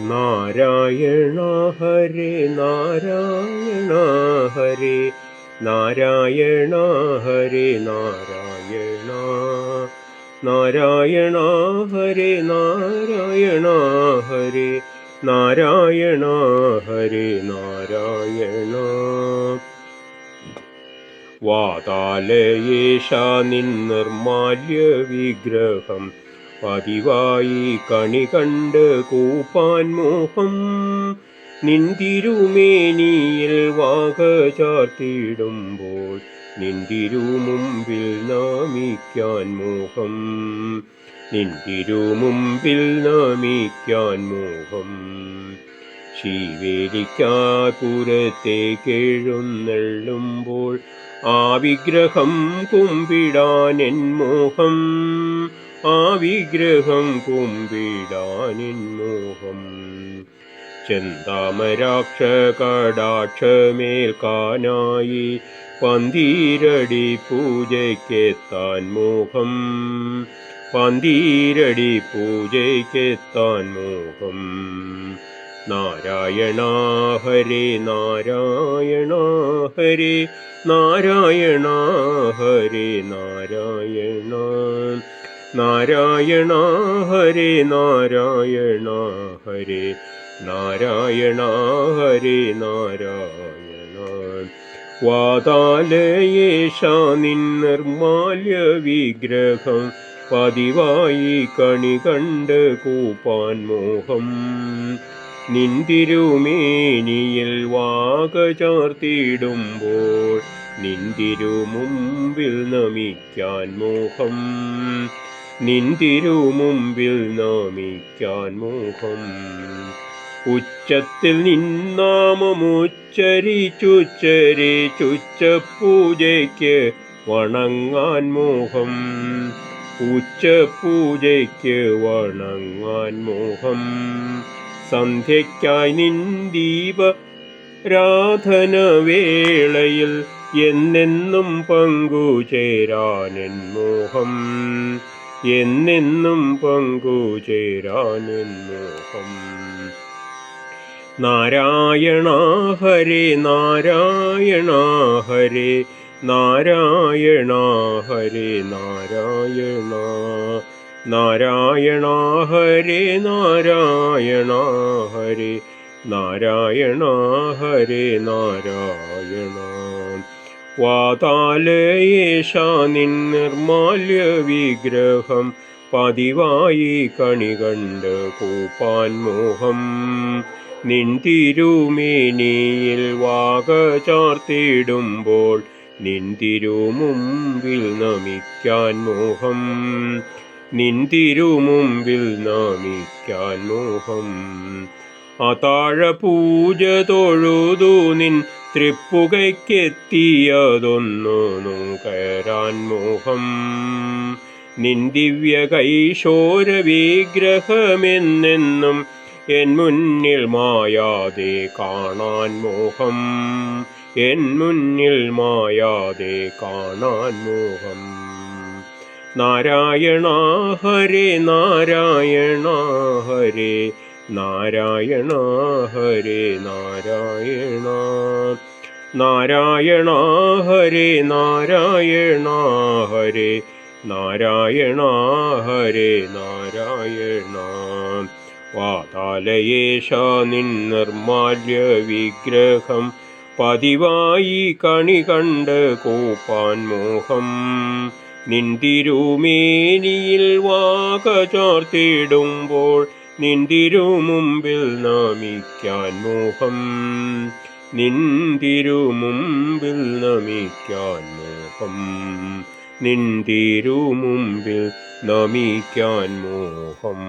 നാരായണ ഹരേ നാരായണ ഹരേ നാരായണ ഹരേ നാരായണ നാരായണ ഹരേ നാരായണ ഹരേ നാരായണ ഹരേ നാരായണ വാതാലയേശ നിൻ നിർമാല്യ വിഗ്രഹം പതിവായി കണി കണ്ട് കൂപ്പാൻ മോഹം നിന്തിരുമേനിയിൽ വാക ചാർത്തിടുമ്പോൾ നിന്തിരുമുമ്പിൽ നാമിക്കാൻ മോഹം നിന്തിരുമുമ്പിൽ നാമിക്കാൻ മോഹം ശീവേലിക്കാപുരത്തേക്കെഴുന്നള്ളുമ്പോൾ ആ വിഗ്രഹം കുമ്പിടാനെൻ മോഹം ആ വിഗ്രഹം കുമ്പിടാനെൻ മോഹം ചെന്താമരാക്ഷ കടാക്ഷമേൽക്കാനായി പന്തീരടി പൂജയ്ക്കെത്താൻ മോഹം പന്തീരടി പൂജയ്ക്കെത്താൻ മോഹം നാരായണ ഹരേ നാരായണ ഹരേ നാരായണ ഹരേ നാരായണ നാരായണ ഹരേ നാരായണ ഹരേ നാരായണ ഹരേ നാരായണ വാതാലയേശ നിൻ നിർമാല്യ വിഗ്രഹം പതിവായി കണി കണ്ട് കൂപ്പാൻ മോഹം നിന്തിരുമേനിയിൽ വാക ചാർത്തിടുമ്പോൾ നിന്തിരുമുമ്പിൽ നമിക്കാൻ മോഹം നിന്തിരുമുമ്പിൽ നമിക്കാൻ മോഹം ഉച്ചത്തിൽ നിന്നാമമുച്ചരിച്ചുച്ചരിച്ചുച്ചപൂജയ്ക്ക് വണങ്ങാൻ മോഹം ഉച്ചപൂജയ്ക്ക് വണങ്ങാൻ മോഹം സന്ധ്യയ്ക്കായി നിൻ ദീപാരാധന വേളയിൽ എന്നെന്നും പങ്കുചേരാനെൻ മോഹം എന്നെന്നും പങ്കുചേരാനെൻ മോഹം നാരായണ ഹരേ നാരായണ ഹരേ നാരായണ ഹരേ നാരായണ നാരായണ ഹരേ നാരായണ ഹരേ നാരായണ ഹരേ നാരായണ വാതാലയേശ നിൻ നിർമാല്യ വിഗ്രഹം പതിവായി കണി കണ്ട് കൂപ്പാൻ മോഹം നിന്തിരുമേനിയിൽ വാക ചാർത്തിടുമ്പോൾ നിന്തിരുമുമ്പിൽ നമിക്കാൻ മോഹം നിന്തിരുമുമ്പിൽ നമിക്കാൻ മോഹം അതാഴ പൂജ തൊഴുതു നിൻ തൃപ്പുകയ്ക്കെത്തിയതൊന്നു കയറാൻ മോഹം നിൻ ദിവ്യ കൈശോര വിഗ്രഹമെന്നെന്നും എൻ മുന്നിൽ മായാതെ കാണാൻ മോഹം എൻ മുന്നിൽ മായാതെ കാണാൻ മോഹം നാരായണ ഹരേ നാരായണ ഹരേ നാരായണ ഹരേ നാരായണ നാരായണ ഹരേ നാരായണ ഹരേ നാരായണ ഹരേ നാരായണ വാതാലയേശ നിൻ നിർമാല്യ വിഗ്രഹം പതിവായി കണി കണ്ട് കൂപ്പാൻ മോഹം നിന്തിരുമേനിയിൽ വാക ചാർത്തിടുമ്പോൾ നിന്തിരുമുമ്പിൽ നമിക്കാൻ മോഹം നിന്തിരുമുമ്പിൽ നമിക്കാൻ മോഹം നിന്തിരുമുമ്പിൽ നമിക്കാൻ മോഹം